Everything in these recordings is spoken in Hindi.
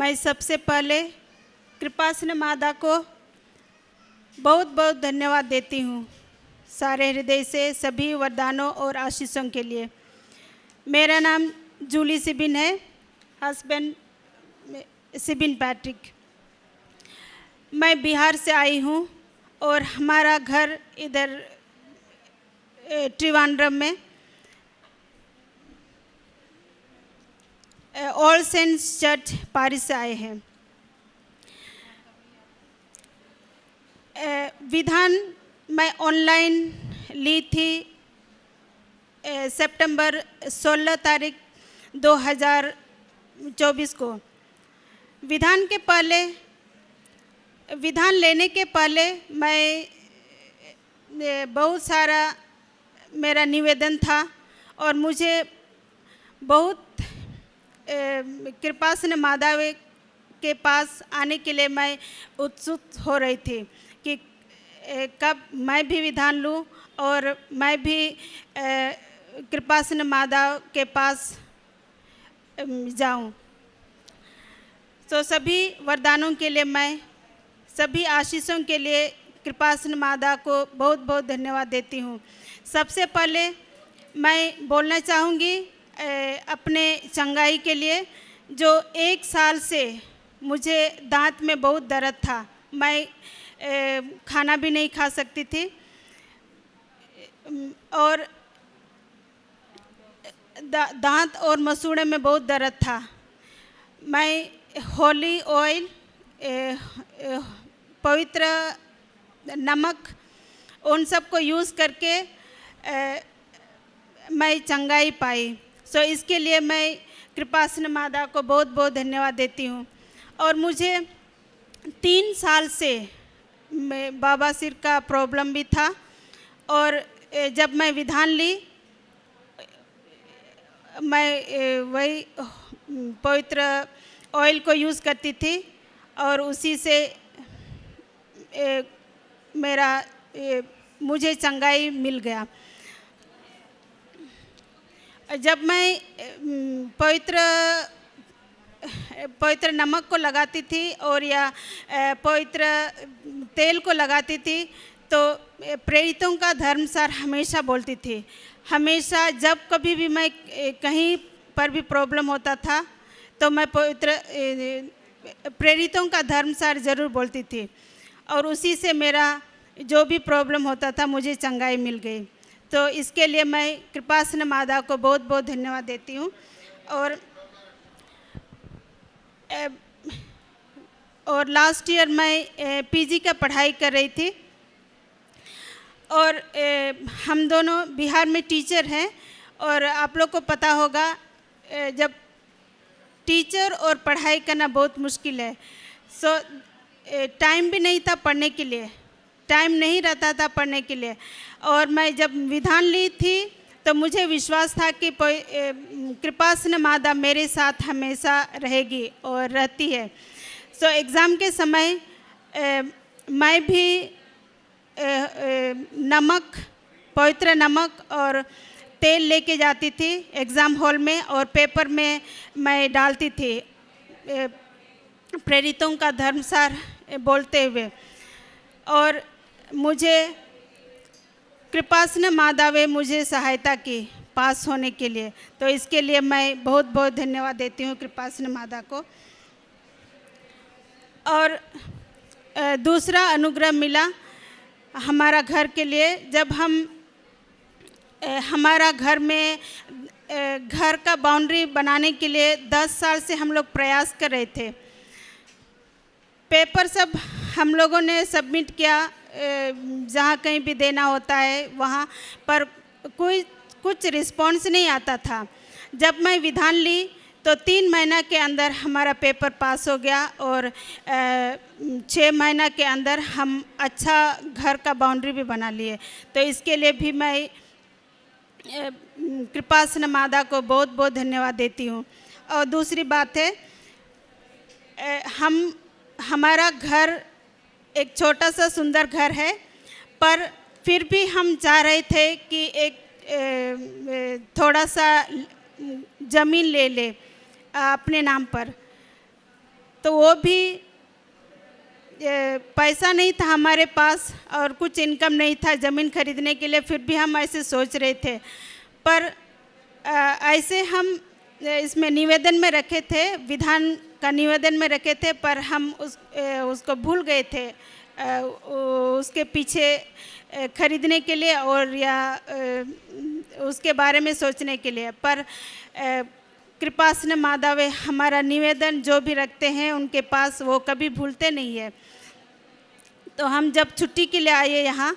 मैं सबसे पहले कृपासन माता को बहुत बहुत धन्यवाद देती हूँ सारे हृदय से सभी वरदानों और आशीषों के लिए। मेरा नाम जूली सिबिन है, हस्बैंड सिबिन पैट्रिक। मैं बिहार से आई हूँ और हमारा घर इधर त्रिवांद्रम में ऑल सेंट्स चर्च पारिस से आए हैं। विधान मैं ऑनलाइन ली थी सितंबर 16 तारीख 2024 को। विधान लेने के पहले मैं बहुत सारा मेरा निवेदन था और मुझे बहुत कृपासन माता के पास आने के लिए मैं उत्सुक हो रही थी कि कब मैं भी विधान लूँ और मैं भी कृपासन माता के पास जाऊँ। तो सभी वरदानों के लिए मैं सभी आशीषों के लिए कृपासन माता को बहुत बहुत धन्यवाद देती हूँ। सबसे पहले मैं बोलना चाहूँगी अपने चंगाई के लिए। जो 1 साल से मुझे दांत में बहुत दर्द था, मैं खाना भी नहीं खा सकती थी और दांत और मसूड़े में बहुत दर्द था। मैं होली ऑयल, पवित्र नमक, उन सब को यूज़ करके मैं चंगाई पाई। सो इसके लिए मैं कृपासन माता को बहुत बहुत धन्यवाद देती हूँ। और मुझे 3 साल से बवासीर का प्रॉब्लम भी था और जब मैं विधान ली मैं वही पवित्र ऑयल को यूज़ करती थी और उसी से मुझे चंगाई मिल गया। जब मैं पवित्र नमक को लगाती थी और या पवित्र तेल को लगाती थी तो प्रेरितों का धर्मसार हमेशा बोलती थी। हमेशा जब कभी भी मैं कहीं पर भी प्रॉब्लम होता था तो मैं पवित्र प्रेरितों का धर्मसार ज़रूर बोलती थी और उसी से मेरा जो भी प्रॉब्लम होता था मुझे चंगाई मिल गई। तो इसके लिए मैं कृपासन माता को बहुत बहुत धन्यवाद देती हूँ। और लास्ट ईयर मैं पीजी का पढ़ाई कर रही थी और हम दोनों बिहार में टीचर हैं और आप लोग को पता होगा जब टीचर और पढ़ाई करना बहुत मुश्किल है। सो टाइम भी नहीं था पढ़ने के लिए, टाइम नहीं रहता था पढ़ने के लिए। और मैं जब विधान ली थी तो मुझे विश्वास था कि कृपासन माता मेरे साथ हमेशा रहेगी और रहती है। सो एग्ज़ाम के समय मैं भी नमक, पवित्र नमक और तेल लेके जाती थी एग्ज़ाम हॉल में और पेपर में मैं डालती थी प्रेरितों का धर्मसार बोलते हुए। और मुझे कृपासन माता वे मुझे सहायता की पास होने के लिए। तो इसके लिए मैं बहुत बहुत धन्यवाद देती हूँ कृपासन माता को। और दूसरा अनुग्रह मिला हमारा घर के लिए। जब हम हमारा घर में घर का बाउंड्री बनाने के लिए 10 साल से हम लोग प्रयास कर रहे थे। पेपर सब हम लोगों ने सबमिट किया जहाँ कहीं भी देना होता है वहाँ पर कुछ रिस्पॉन्स नहीं आता था। जब मैं विधान ली तो 3 महीना के अंदर हमारा पेपर पास हो गया और 6 महीना के अंदर हम अच्छा घर का बाउंड्री भी बना लिए। तो इसके लिए भी मैं कृपासन माता को बहुत बहुत धन्यवाद देती हूँ। और दूसरी बात है हमारा घर एक छोटा सा सुंदर घर है पर फिर भी हम चाह रहे थे कि एक थोड़ा सा ज़मीन ले ले अपने नाम पर। तो वो भी पैसा नहीं था हमारे पास और कुछ इनकम नहीं था ज़मीन खरीदने के लिए, फिर भी हम ऐसे सोच रहे थे। पर ऐसे हम इसमें निवेदन में रखे थे, विधान का निवेदन में रखे थे, पर हम उसको भूल गए थे उसके पीछे खरीदने के लिए और या उसके बारे में सोचने के लिए। पर कृपासना माधव हमारा निवेदन जो भी रखते हैं उनके पास वो कभी भूलते नहीं है। तो हम जब छुट्टी के लिए आए यहाँ,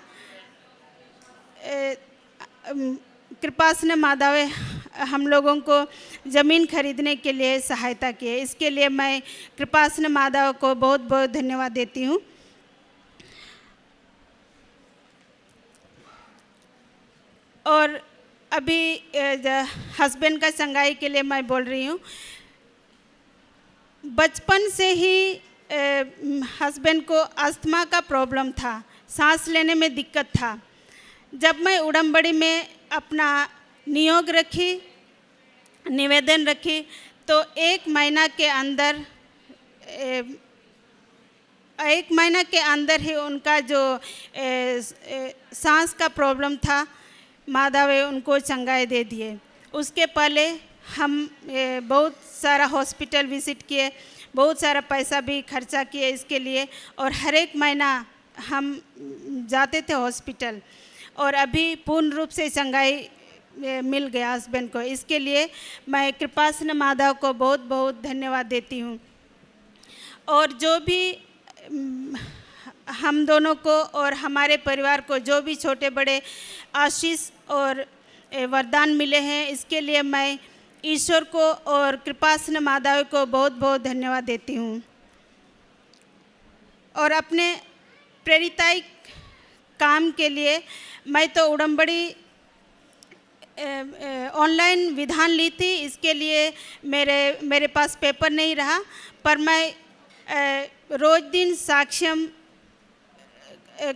कृपासना माधव हम लोगों को ज़मीन खरीदने के लिए सहायता किए। इसके लिए मैं कृपासना माधव को बहुत बहुत धन्यवाद देती हूँ। और अभी हस्बैंड का संगाई के लिए मैं बोल रही हूँ। बचपन से ही हस्बैंड को अस्थमा का प्रॉब्लम था, सांस लेने में दिक्कत था। जब मैं उड़नबड़ी में अपना नियोग रखी, निवेदन रखी, तो एक महीना के अंदर ही उनका जो सांस का प्रॉब्लम था, माधव उनको चंगाई दे दिए। उसके पहले हम बहुत सारा हॉस्पिटल विज़िट किए, बहुत सारा पैसा भी खर्चा किए इसके लिए, और हर एक महीना हम जाते थे हॉस्पिटल, और अभी पूर्ण रूप से चंगाई मिल गया हस्बैंड को। इसके लिए मैं कृपासना माधव को बहुत बहुत धन्यवाद देती हूँ। और जो भी हम दोनों को और हमारे परिवार को जो भी छोटे बड़े आशीष और वरदान मिले हैं, इसके लिए मैं ईश्वर को और कृपासना माधव को बहुत बहुत धन्यवाद देती हूँ। और अपने प्रेरिताई काम के लिए मैं तो उड़नबड़ी ऑनलाइन विधान ली थी। इसके लिए मेरे पास पेपर नहीं रहा, पर मैं रोज दिन साक्ष्यम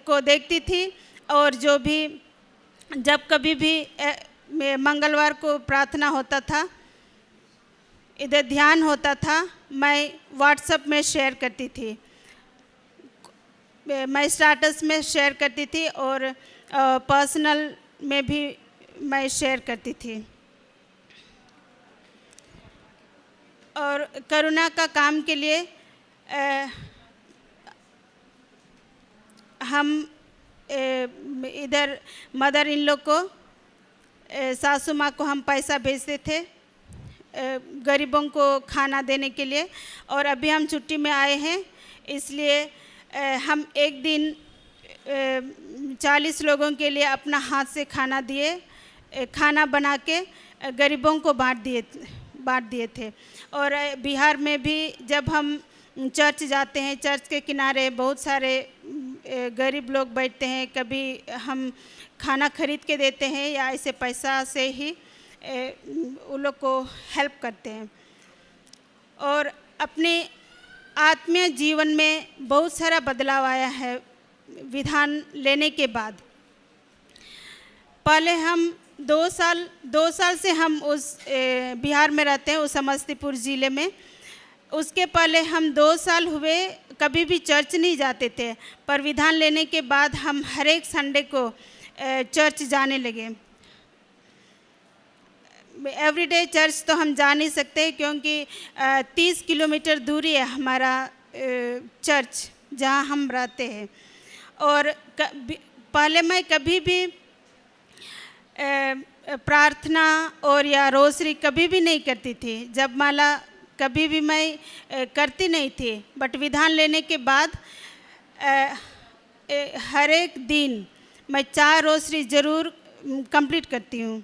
को देखती थी, और जो भी जब कभी भी मंगलवार को प्रार्थना होता था, इधर ध्यान होता था, मैं व्हाट्सएप में शेयर करती थी, मैं स्टेटस में शेयर करती थी, और पर्सनल में भी मैं शेयर करती थी। और करुणा का काम के लिए हम इधर मदर इन लोग को, सासू माँ को हम पैसा भेजते थे गरीबों को खाना देने के लिए। और अभी हम छुट्टी में आए हैं, इसलिए हम एक दिन 40 लोगों के लिए अपना हाथ से खाना दिए, खाना बना के गरीबों को बांट दिए थे। और बिहार में भी जब हम चर्च जाते हैं, चर्च के किनारे बहुत सारे गरीब लोग बैठते हैं, कभी हम खाना खरीद के देते हैं या ऐसे पैसा से ही उन लोग को हेल्प करते हैं। और अपने आत्मीय जीवन में बहुत सारा बदलाव आया है विधान लेने के बाद। पहले हम 2 साल से हम उस बिहार में रहते हैं, उस समस्तीपुर ज़िले में। उसके पहले हम 2 साल हुए कभी भी चर्च नहीं जाते थे, पर विधान लेने के बाद हम हर एक संडे को चर्च जाने लगे। एवरीडे चर्च तो हम जा नहीं सकते, क्योंकि 30 किलोमीटर दूरी है हमारा चर्च जहाँ हम रहते हैं। और पहले मैं कभी भी प्रार्थना और या रोज़री कभी भी नहीं करती थी, जपमाला कभी भी मैं करती नहीं थी। बट विधान लेने के बाद हर एक दिन मैं 4 रोज़री ज़रूर कंप्लीट करती हूँ,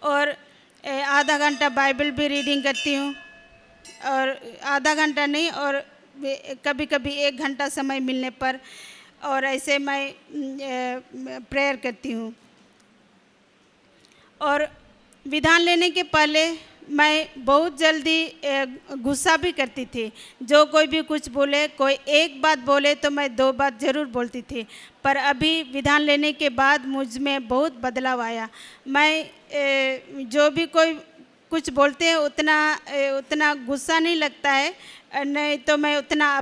और आधा घंटा बाइबल भी रीडिंग करती हूँ, और आधा घंटा नहीं, और कभी कभी 1 घंटा समय मिलने पर, और ऐसे मैं प्रेयर करती हूँ। और विधान लेने के पहले मैं बहुत जल्दी गुस्सा भी करती थी। जो कोई भी कुछ बोले, कोई एक बात बोले तो मैं 2 बात ज़रूर बोलती थी। पर अभी विधान लेने के बाद मुझ में बहुत बदलाव आया। मैं जो भी कोई कुछ बोलते हैं उतना गुस्सा नहीं लगता है, नहीं तो मैं उतना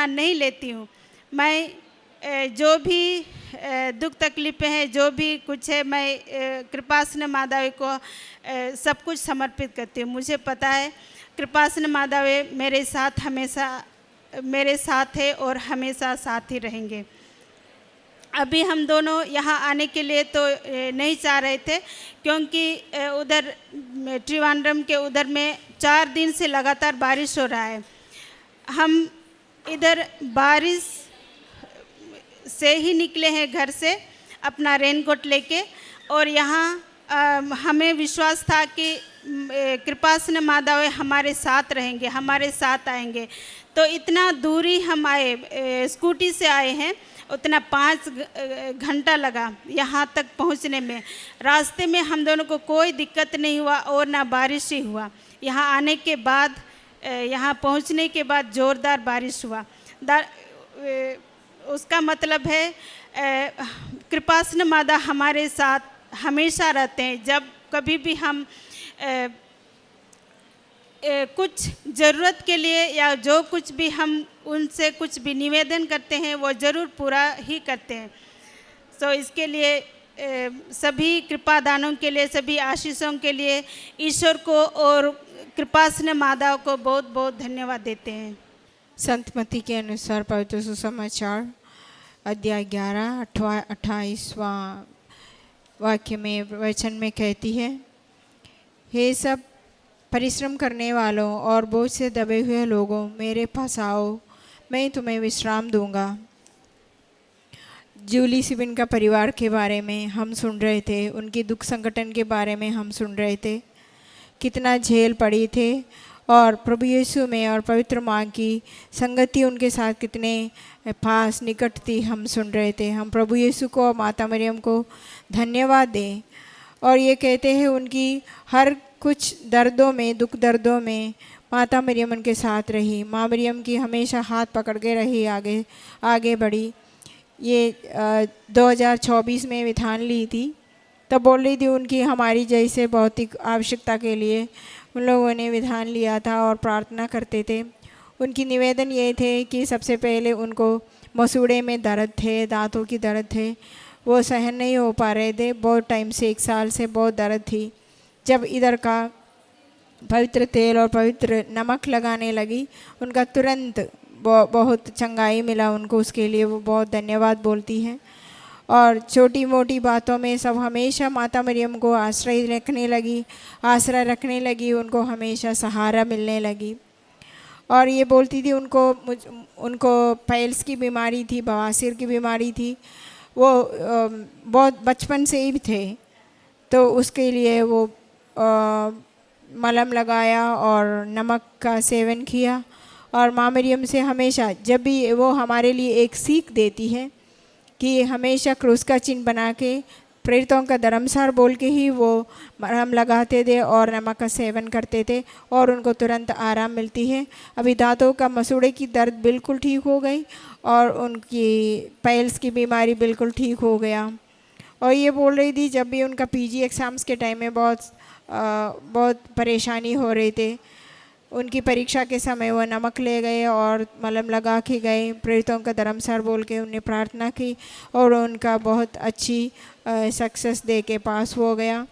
नहीं लेती हूँ। मैं जो भी दुख तकलीफ़ें हैं, जो भी कुछ है, मैं कृपासन माधवी को सब कुछ समर्पित करती हूँ। मुझे पता है कृपासन माधवी मेरे साथ हमेशा मेरे साथ है और हमेशा साथ ही रहेंगे। अभी हम दोनों यहाँ आने के लिए तो नहीं चाह रहे थे, क्योंकि उधर त्रिवेंद्रम के उधर में 4 दिन से लगातार बारिश हो रहा है। हम इधर बारिश से ही निकले हैं घर से अपना रेनकोट लेके, और यहाँ हमें विश्वास था कि कृपासन माधवी हमारे साथ रहेंगे, हमारे साथ आएंगे। तो इतना दूरी हम आए, स्कूटी से आए हैं, उतना 5 घंटा लगा यहाँ तक पहुँचने में। रास्ते में हम दोनों को कोई दिक्कत नहीं हुआ और ना बारिश ही हुआ। यहाँ आने के बाद, यहाँ पहुँचने के बाद ज़ोरदार बारिश हुआ। उसका मतलब है कृपासन माता हमारे साथ हमेशा रहते हैं। जब कभी भी हम कुछ ज़रूरत के लिए या जो कुछ भी हम उनसे कुछ भी निवेदन करते हैं, वो ज़रूर पूरा ही करते हैं। तो इसके लिए सभी कृपादानों के लिए, सभी आशीषों के लिए ईश्वर को और कृपासन माता को बहुत बहुत धन्यवाद देते हैं। संत मत्ती के अनुसार पवित्र सुसमाचार अध्याय 11 28वां वाक्य में वचन में कहती है, हे सब परिश्रम करने वालों और बोझ से दबे हुए लोगों, मेरे पास आओ, मैं तुम्हें विश्राम दूंगा। जूली सिबिन का परिवार के बारे में हम सुन रहे थे, उनकी दुख संगठन के बारे में हम सुन रहे थे, कितना झेल पड़ी थे, और प्रभु यीशु में और पवित्र माँ की संगति उनके साथ कितने पास निकट थी, हम सुन रहे थे। हम प्रभु यीशु को और माता मरियम को धन्यवाद दें, और ये कहते हैं उनकी हर कुछ दर्दों में, दुख दर्दों में माता मरियम उनके साथ रही। माँ मरियम की हमेशा हाथ पकड़ के रही, आगे बढ़ी। ये 2024 में विधान ली थी, तब बोल रही थी उनकी हमारी जैसे भौतिक आवश्यकता के लिए उन लोगों ने विधान लिया था और प्रार्थना करते थे। उनकी निवेदन ये थे कि सबसे पहले उनको मसूड़े में दर्द थे, दांतों की दर्द थे, वो सहन नहीं हो पा रहे थे, बहुत टाइम से 1 साल से बहुत दर्द थी। जब इधर का पवित्र तेल और पवित्र नमक लगाने लगी, उनका तुरंत बहुत चंगाई मिला उनको, उसके लिए वो बहुत धन्यवाद बोलती हैं। और छोटी मोटी बातों में सब हमेशा माता मरियम को आश्रय रखने लगी, उनको हमेशा सहारा मिलने लगी। और ये बोलती थी उनको पाइल्स की बीमारी थी, बवासीर की बीमारी थी, वो बहुत बचपन से ही थे, तो उसके लिए वो मलहम लगाया और नमक का सेवन किया। और माँ मरियम से हमेशा, जब भी वो हमारे लिए एक सीख देती है कि हमेशा क्रूस का चिन्ह बना के प्रेरितों का धर्मसार बोल के ही वो मरहम लगाते थे और नमक का सेवन करते थे, और उनको तुरंत आराम मिलती है। अभी दांतों का मसूड़े की दर्द बिल्कुल ठीक हो गई और उनकी पाइल्स की बीमारी बिल्कुल ठीक हो गया। और ये बोल रही थी जब भी उनका पीजी एग्ज़ाम्स के टाइम में बहुत परेशानी हो रही थे, उनकी परीक्षा के समय वो नमक ले गए और मलहम लगा के गए, प्रेरितों का धर्मसार बोल के उन्हें प्रार्थना की और उनका बहुत अच्छी सक्सेस दे के पास हो गया।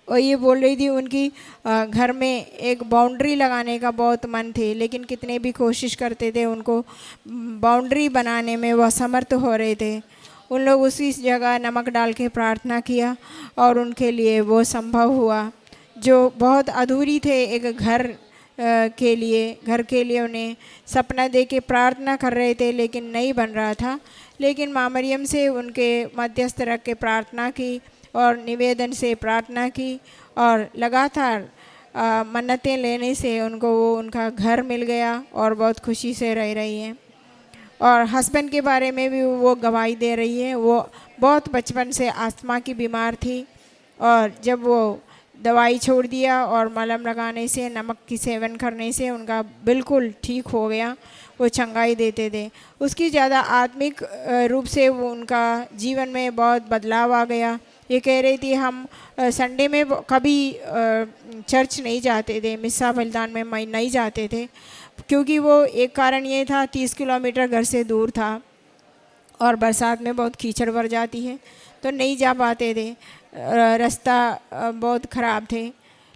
और ये बोल रही थी उनकी घर में एक बाउंड्री लगाने का बहुत मन थे, लेकिन कितने भी कोशिश करते थे उनको बाउंड्री बनाने में वो असमर्थ हो रहे थे। उन लोग उसी जगह नमक डाल के प्रार्थना किया और उनके लिए वो संभव हुआ, जो बहुत अधूरी थे। एक घर के लिए उन्हें सपना दे के प्रार्थना कर रहे थे, लेकिन नहीं बन रहा था। लेकिन माँ मरियम से उनके मध्यस्थ रख के प्रार्थना की और निवेदन से प्रार्थना की और लगातार मन्नतें लेने से उनको वो उनका घर मिल गया और बहुत खुशी से रह रही हैं। और हस्बैंड के बारे में भी वो गवाही दे रही है। वो बहुत बचपन से अस्थमा की बीमार थी और जब वो दवाई छोड़ दिया और मलहम लगाने से, नमक की सेवन करने से उनका बिल्कुल ठीक हो गया, वो चंगाई देते थे। उसकी ज़्यादा आत्मिक रूप से वो उनका जीवन में बहुत बदलाव आ गया। ये कह रही थी हम संडे में कभी चर्च नहीं जाते थे, मिस्सा बलिदान में नहीं जाते थे, क्योंकि वो एक कारण ये था 30 किलोमीटर घर से दूर था और बरसात में बहुत कीचड़ भर जाती है तो नहीं जा पाते थे, रास्ता बहुत ख़राब थे।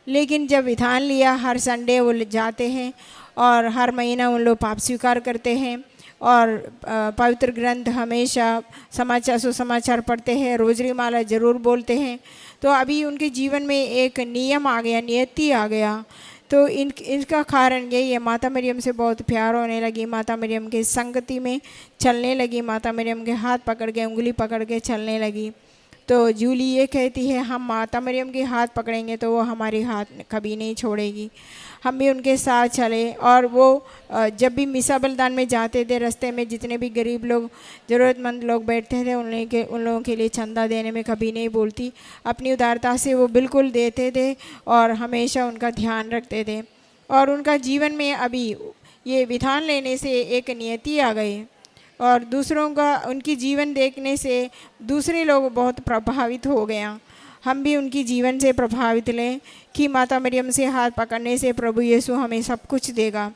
लेकिन जब विधान लिया हर संडे वो जाते हैं और हर महीना उन लोग पाप स्वीकार करते हैं और पवित्र ग्रंथ हमेशा सुसमाचार पढ़ते हैं, रोजरी माला ज़रूर बोलते हैं। तो अभी उनके जीवन में एक नियम आ गया, नियति आ गया। तो इनका कारण यही है, माता मरियम से बहुत प्यार होने लगी, माता मरियम के संगति में चलने लगी, माता मरियम के हाथ पकड़ के उंगली पकड़ के चलने लगी। तो जूली ये कहती है हम माता मरियम के हाथ पकड़ेंगे तो वो हमारे हाथ कभी नहीं छोड़ेगी, हम भी उनके साथ चले। और वो जब भी मिसा बलिदान में जाते थे रास्ते में जितने भी गरीब लोग ज़रूरतमंद लोग बैठते थे उन लोगों के लिए चंदा देने में कभी नहीं बोलती, अपनी उदारता से वो बिल्कुल देते थे और हमेशा उनका ध्यान रखते थे। और उनका जीवन में अभी ये विधान लेने से एक नियति आ गई और दूसरों का उनकी जीवन देखने से दूसरे लोग बहुत प्रभावित हो गया। हम भी उनकी जीवन से प्रभावित लें कि माता मरियम से हाथ पकड़ने से प्रभु यीशु हमें सब कुछ देगा।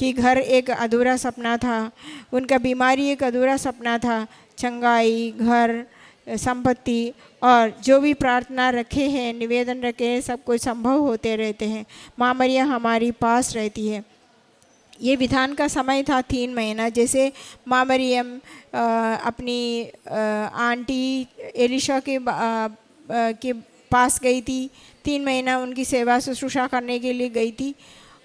कि घर एक अधूरा सपना था, उनका बीमारी एक अधूरा सपना था, चंगाई, घर, संपत्ति और जो भी प्रार्थना रखे हैं, निवेदन रखे हैं, सब कुछ संभव होते रहते हैं। माँ मरियम हमारी पास रहती है। ये विधान का समय था 3 महीना। जैसे माँ मरियम अपनी आंटी एलिशा के पास गई थी, 3 महीना उनकी सेवा शुश्रूषा करने के लिए गई थी,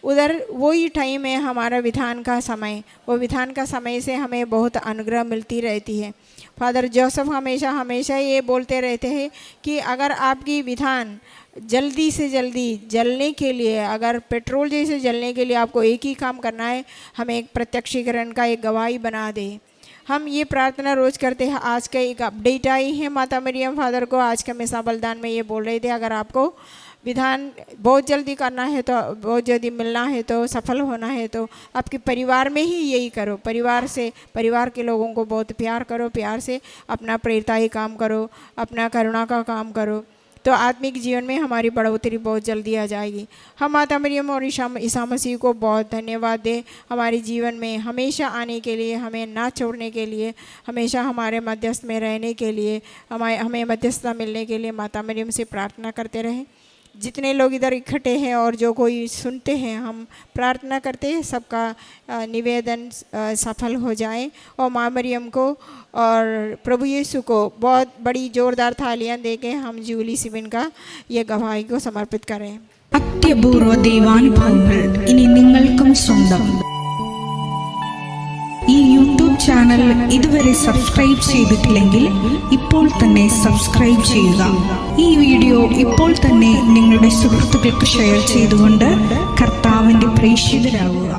उधर वही टाइम है हमारा विधान का समय। वो विधान का समय से हमें बहुत अनुग्रह मिलती रहती है। फादर जोसेफ हमेशा ये बोलते रहते हैं कि अगर आपकी विधान जल्दी से जल्दी जलने के लिए, अगर पेट्रोल जैसे जलने के लिए आपको एक ही काम करना है, हमें एक प्रत्यक्षीकरण का एक गवाही बना दे। हम ये प्रार्थना रोज़ करते हैं। आज का एक अपडेट आई है माता मरियम फादर को, आज का मिसा बलिदान में ये बोल रहे थे अगर आपको विधान बहुत जल्दी करना है तो, बहुत जल्दी मिलना है तो, सफल होना है तो आपके परिवार में ही यही करो। परिवार के लोगों को बहुत प्यार करो, प्यार से अपना प्रेरिताई काम करो, अपना करुणा का काम करो, तो आत्मिक जीवन में हमारी बढ़ोतरी बहुत जल्दी आ जाएगी। हम माता मरियम और ईसा मसीह को बहुत धन्यवाद दें हमारे जीवन में हमेशा आने के लिए, हमें ना छोड़ने के लिए, हमेशा हमारे मध्यस्थ में रहने के लिए, हमें मध्यस्थता मिलने के लिए माता मरियम से प्रार्थना करते रहें। जितने लोग इधर इकट्ठे हैं और जो कोई सुनते हैं, हम प्रार्थना करते हैं सबका निवेदन सफल हो जाए और माँ मरियम को और प्रभु यीशु को बहुत बड़ी जोरदार थालियां देके हम जूली सिबिन का ये गवाही को समर्पित करें। അത്യപൂർവ ദൈവാനുഭവങ്ങൾ ഇനി നിങ്ങൾക്കും സ്വന്തം. ഈ യൂട്യൂബ് ചാനൽ ഇതുവരെ സബ്സ്ക്രൈബ് ചെയ്തിട്ടില്ലെങ്കിൽ ഇപ്പോൾ തന്നെ സബ്സ്ക്രൈബ് ചെയ്യുക. ഈ വീഡിയോ ഇപ്പോൾ തന്നെ നിങ്ങളുടെ സുഹൃത്തുക്കൾക്ക് ഷെയർ ചെയ്തുകൊണ്ട് കർത്താവിൻ്റെ പ്രേക്ഷിതരാകുക.